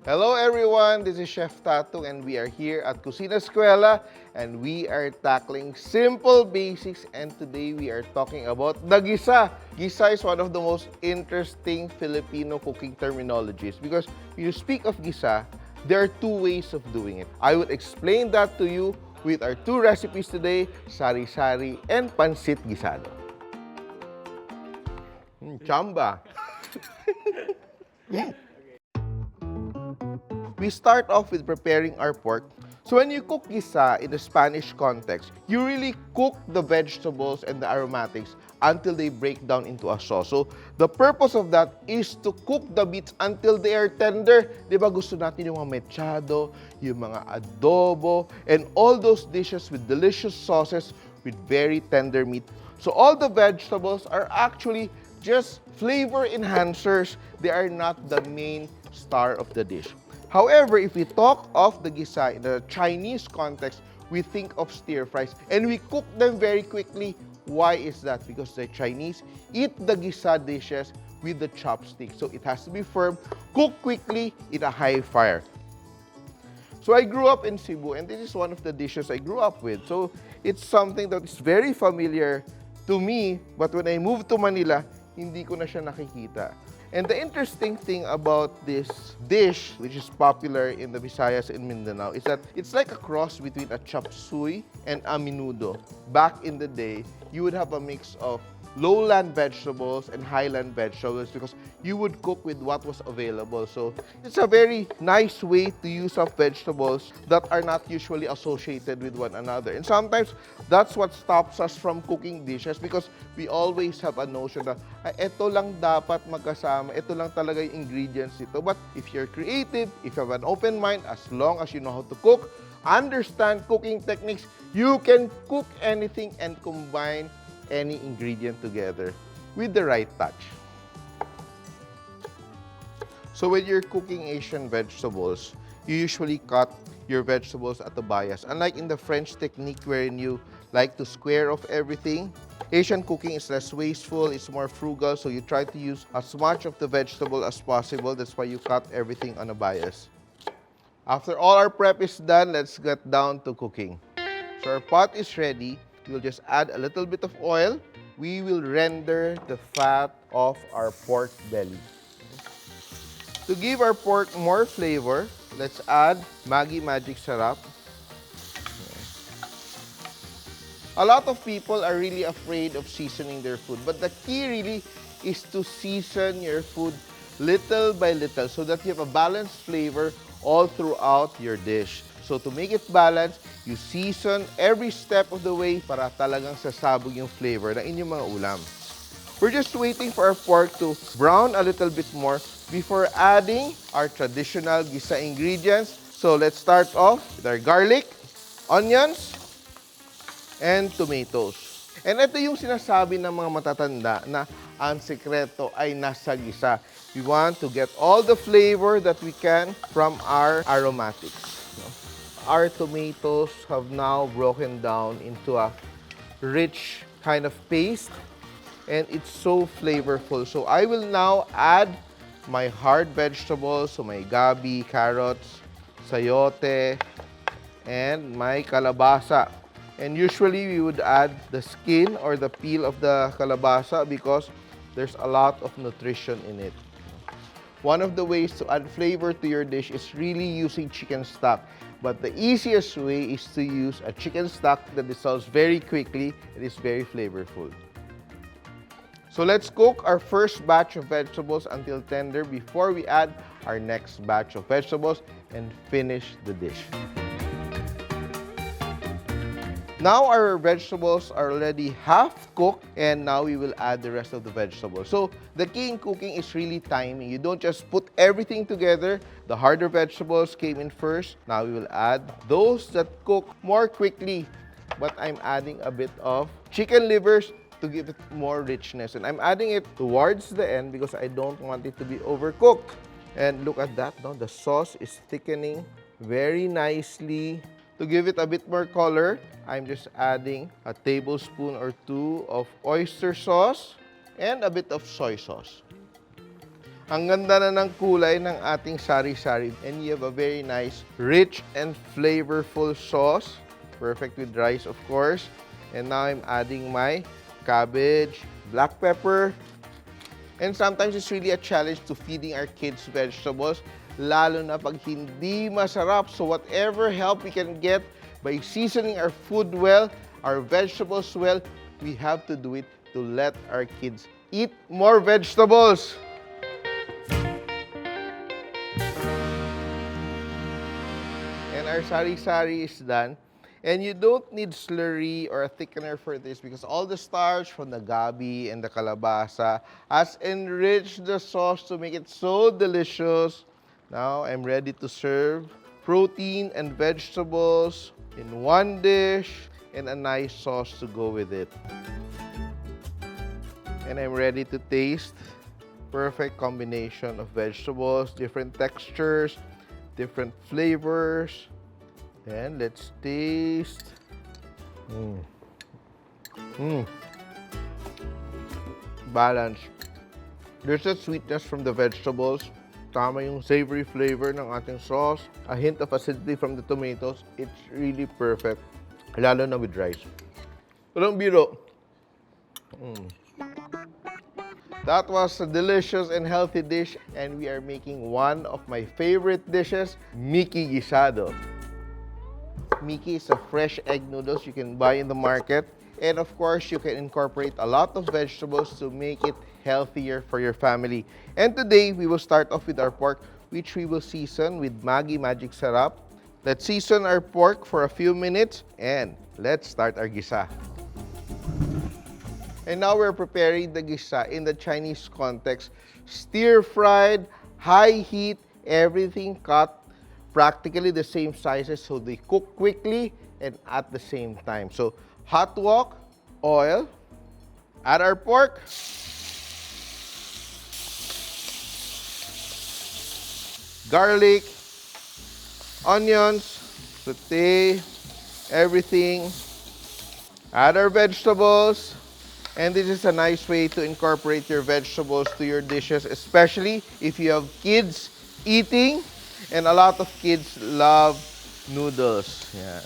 Hello everyone, this is Chef Tatung and we are here at Kusinaskwela and we are tackling simple basics and today we are talking about the Giza. Giza is one of the most interesting Filipino cooking terminologies because when you speak of Giza, there are two ways of doing it. I would explain that to you with our two recipes today, sari-sari and pansit gisado. Chamba! We start off with preparing our pork. So when you cook gisa in the Spanish context, you really cook the vegetables and the aromatics until they break down into a sauce. So the purpose of that is to cook the meats until they are tender. Di ba gusto natin yung mga mechado, yung mga adobo, and all those dishes with delicious sauces with very tender meat. So all the vegetables are actually just flavor enhancers. They are not the main star of the dish. However, if we talk of the gisa in the Chinese context, we think of stir fries and we cook them very quickly. Why is that? Because the Chinese eat the gisa dishes with the chopstick. So it has to be firm, cooked quickly in a high fire. So I grew up in Cebu and this is one of the dishes I grew up with. So it's something that is very familiar to me, but when I moved to Manila, hindi ko na siya nakikita. And the interesting thing about this dish, which is popular in the Visayas and Mindanao, is that it's like a cross between a chop suey and a menudo. Back in the day, you would have a mix of lowland vegetables and highland vegetables because you would cook with what was available. So it's a very nice way to use up vegetables that are not usually associated with one another. And sometimes that's what stops us from cooking dishes because we always have a notion that ito lang dapat magkasama, ito lang talaga yung ingredients ito. But if you're creative, if you have an open mind, as long as you know how to cook, understand cooking techniques, you can cook anything and combine any ingredient together with the right touch. So when you're cooking Asian vegetables, you usually cut your vegetables at the bias. Unlike in the French technique wherein you like to square off everything, Asian cooking is less wasteful, it's more frugal, so you try to use as much of the vegetable as possible. That's why you cut everything on a bias. After all our prep is done, let's get down to cooking. So our pot is ready. We'll just add a little bit of oil. We will render the fat of our pork belly. To give our pork more flavor, let's add Maggi Magic Sarap. A lot of people are really afraid of seasoning their food, but the key really is to season your food little by little so that you have a balanced flavor all throughout your dish. So to make it balanced, you season every step of the way para talagang sasabog yung flavor ng inyong mga ulam. We're just waiting for our pork to brown a little bit more before adding our traditional gisa ingredients. So let's start off with our garlic, onions, and tomatoes. And ito yung sinasabi ng mga matatanda na ang sekreto ay nasa gisa. We want to get all the flavor that we can from our aromatics. Our tomatoes have now broken down into a rich kind of paste and it's so flavorful. So I will now add my hard vegetables, so my gabi, carrots, sayote, and my kalabasa. And usually we would add the skin or the peel of the kalabasa because there's a lot of nutrition in it. One of the ways to add flavor to your dish is really using chicken stock. But the easiest way is to use a chicken stock that dissolves very quickly and is very flavorful. So let's cook our first batch of vegetables until tender before we add our next batch of vegetables and finish the dish. Now our vegetables are already half cooked and now we will add the rest of the vegetables. So the key in cooking is really timing. You don't just put everything together. The harder vegetables came in first. Now we will add those that cook more quickly. But I'm adding a bit of chicken livers to give it more richness. And I'm adding it towards the end because I don't want it to be overcooked. And look at that, no? The sauce is thickening very nicely. To give it a bit more color, I'm just adding a tablespoon or two of oyster sauce and a bit of soy sauce. Ang ganda na ng kulay ng ating sari-sari. And you have a very nice, rich and flavorful sauce. Perfect with rice, of course. And now I'm adding my cabbage, black pepper. And sometimes it's really a challenge to feeding our kids vegetables, lalo na pag hindi masarap. So whatever help we can get by seasoning our food well, our vegetables well, we have to do it to let our kids eat more vegetables. And our sari-sari is done. And you don't need slurry or a thickener for this because all the starch from the gabi and the kalabasa has enriched the sauce to make it so delicious. Now I'm ready to serve protein and vegetables in one dish and a nice sauce to go with it. And I'm ready to taste. Perfect combination of vegetables, different textures, different flavors. And let's taste. Balance. There's a sweetness from the vegetables. Tama yung savory flavor ng ating sauce. A hint of acidity from the tomatoes. It's really perfect. Lalo na with rice. Walang biro. That was a delicious and healthy dish. And we are making one of my favorite dishes, Mie Gado. Mie is a fresh egg noodles you can buy in the market. And of course, you can incorporate a lot of vegetables to make it healthier for your family. And today, we will start off with our pork, which we will season with Maggi Magic Sarap. Let's season our pork for a few minutes and let's start our Giza. And now we're preparing the Giza in the Chinese context. Stir-fried, high heat, everything cut practically the same sizes so they cook quickly and at the same time. So, hot wok, oil, add our pork, garlic, onions, saute everything, add our vegetables, and this is a nice way to incorporate your vegetables to your dishes, especially if you have kids eating. And a lot of kids love noodles. Yeah.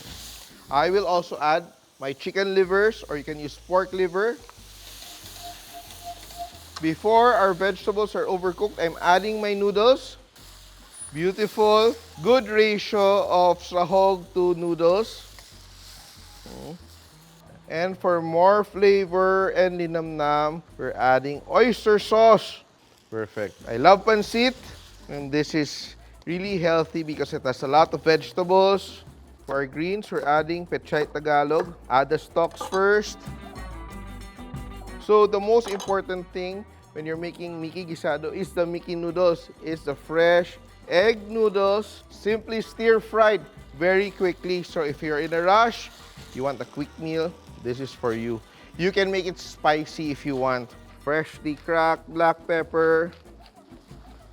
I will also add my chicken livers, or you can use pork liver. Before our vegetables are overcooked, I'm adding my noodles. Beautiful, good ratio of sahog to noodles. And for more flavor and linamnam, we're adding oyster sauce. Perfect. I love pancit, and this is really healthy because it has a lot of vegetables. For our greens, we're adding pechay Tagalog. Add the stalks first. So the most important thing when you're making Mie Gado is the Mie noodles. It's the fresh egg noodles, simply stir-fried very quickly. So if you're in a rush, you want a quick meal, this is for you. You can make it spicy if you want. Freshly cracked black pepper.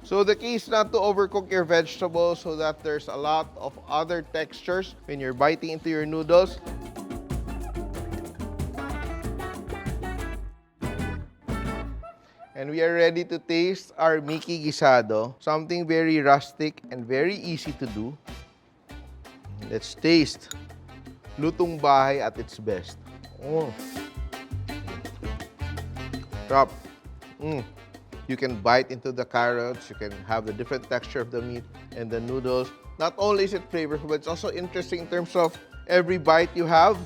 So the key is not to overcook your vegetables so that there's a lot of other textures when you're biting into your noodles. And we are ready to taste our Mie Gado. Something very rustic and very easy to do. Let's taste. Lutong bahay at its best. Oh. Top. You can bite into the carrots, you can have the different texture of the meat and the noodles. Not only is it flavorful, but it's also interesting in terms of every bite you have.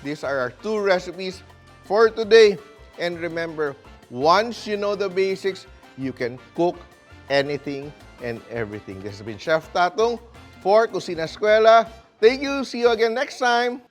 These are our 2 recipes for today. And remember, once you know the basics, you can cook anything and everything. This has been Chef Tatung for Kusinaskwela. Thank you. See you again next time.